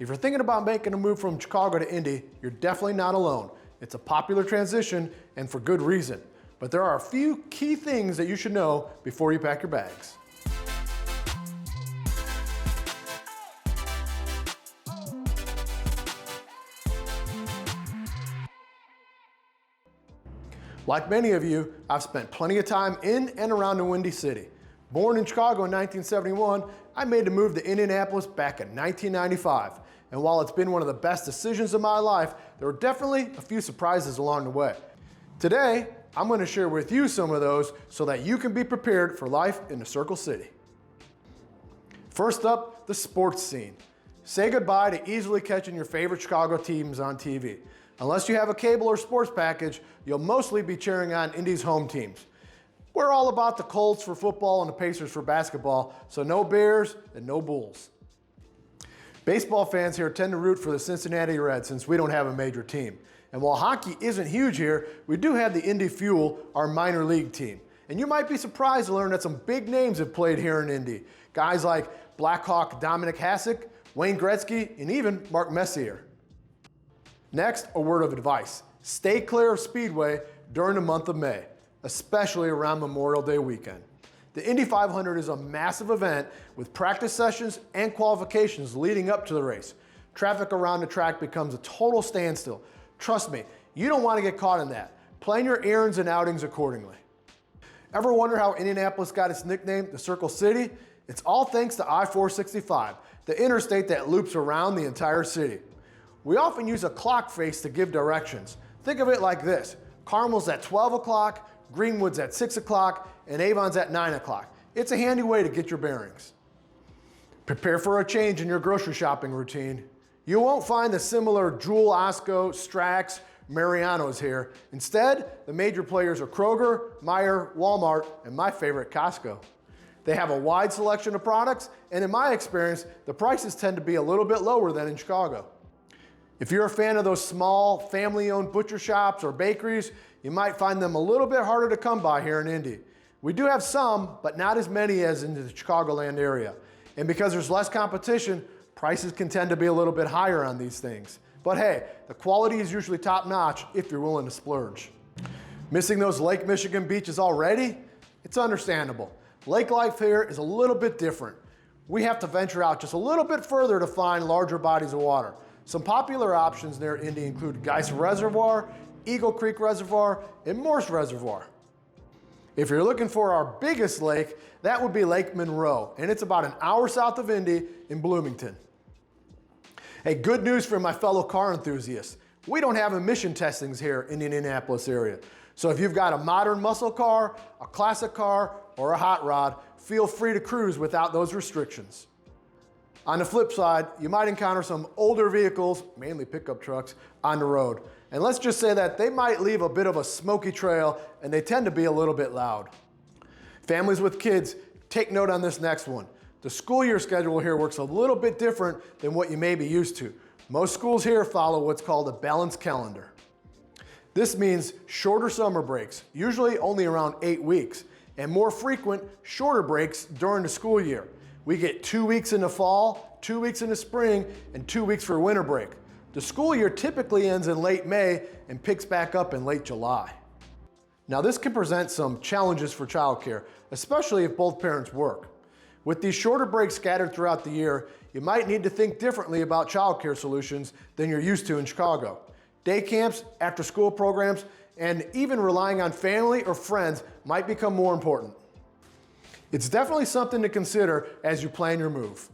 If you're thinking about making a move from Chicago to Indy, you're definitely not alone. It's a popular transition, and for good reason. But there are a few key things that you should know before you pack your bags. Like many of you, I've spent plenty of time in and around the Windy City. Born in Chicago in 1971, I made the move to Indianapolis back in 1995. And while it's been one of the best decisions of my life, there were definitely a few surprises along the way. Today, I'm going to share with you some of those so that you can be prepared for life in the Circle City. First up, the sports scene. Say goodbye to easily catching your favorite Chicago teams on TV. Unless you have a cable or sports package, you'll mostly be cheering on Indy's home teams. We're all about the Colts for football and the Pacers for basketball, so no Bears and no Bulls. Baseball fans here tend to root for the Cincinnati Reds since we don't have a major team. And while hockey isn't huge here, we do have the Indy Fuel, our minor league team. And you might be surprised to learn that some big names have played here in Indy. Guys like Blackhawk Dominic Hasek, Wayne Gretzky, and even Mark Messier. Next, a word of advice. Stay clear of Speedway during the month of May, especially around Memorial Day weekend. The Indy 500 is a massive event with practice sessions and qualifications leading up to the race. Traffic around the track becomes a total standstill. Trust me, you don't want to get caught in that. Plan your errands and outings accordingly. Ever wonder how Indianapolis got its nickname, the Circle City? It's all thanks to I-465, the interstate that loops around the entire city. We often use a clock face to give directions. Think of it like this: Carmel's at 12 o'clock, Greenwood's at 6 o'clock, and Avon's at 9 o'clock. It's a handy way to get your bearings. Prepare for a change in your grocery shopping routine. You won't find the similar Jewel, Osco, Strax, Mariano's here. Instead, the major players are Kroger, Meijer, Walmart, and my favorite, Costco. They have a wide selection of products, and in my experience, the prices tend to be a little bit lower than in Chicago. If you're a fan of those small, family-owned butcher shops or bakeries, you might find them a little bit harder to come by here in Indy. We do have some, but not as many as in the Chicagoland area. And because there's less competition, prices can tend to be a little bit higher on these things. But hey, the quality is usually top-notch if you're willing to splurge. Missing those Lake Michigan beaches already? It's understandable. Lake life here is a little bit different. We have to venture out just a little bit further to find larger bodies of water. Some popular options near Indy include Geist Reservoir, Eagle Creek Reservoir, and Morse Reservoir. If you're looking for our biggest lake, that would be Lake Monroe, and it's about an hour south of Indy in Bloomington. Hey, good news for my fellow car enthusiasts. We don't have emission testings here in the Indianapolis area. So if you've got a modern muscle car, a classic car, or a hot rod, feel free to cruise without those restrictions. On the flip side, you might encounter some older vehicles, mainly pickup trucks, on the road. And let's just say that they might leave a bit of a smoky trail and they tend to be a little bit loud. Families with kids, take note on this next one. The school year schedule here works a little bit different than what you may be used to. Most schools here follow what's called a balanced calendar. This means shorter summer breaks, usually only around 8 weeks, and more frequent, shorter breaks during the school year. We get 2 weeks in the fall, 2 weeks in the spring, and 2 weeks for winter break. The school year typically ends in late May and picks back up in late July. Now this can present some challenges for childcare, especially if both parents work. With these shorter breaks scattered throughout the year, you might need to think differently about childcare solutions than you're used to in Chicago. Day camps, after school programs, and even relying on family or friends might become more important. It's definitely something to consider as you plan your move.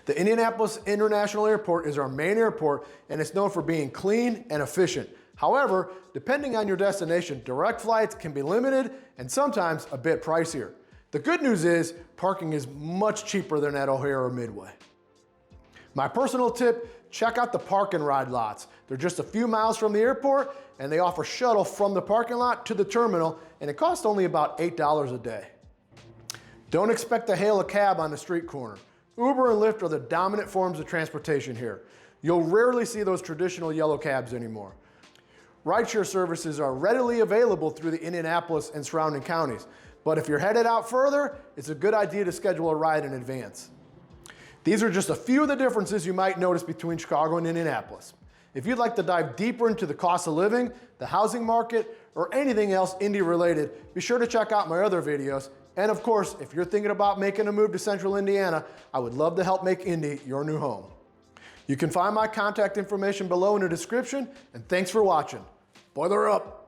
The Indianapolis International Airport is our main airport, and it's known for being clean and efficient. However, depending on your destination, direct flights can be limited and sometimes a bit pricier. The good news is parking is much cheaper than at O'Hare or Midway. My personal tip, check out the park and ride lots. They're just a few miles from the airport, and they offer shuttle from the parking lot to the terminal, and it costs only about $8 a day. Don't expect to hail a cab on the street corner. Uber and Lyft are the dominant forms of transportation here. You'll rarely see those traditional yellow cabs anymore. Rideshare services are readily available through the Indianapolis and surrounding counties, but if you're headed out further, it's a good idea to schedule a ride in advance. These are just a few of the differences you might notice between Chicago and Indianapolis. If you'd like to dive deeper into the cost of living, the housing market, or anything else Indy related, be sure to check out my other videos. And of course, if you're thinking about making a move to Central Indiana, I would love to help make Indy your new home. You can find my contact information below in the description, and thanks for watching. Boiler up!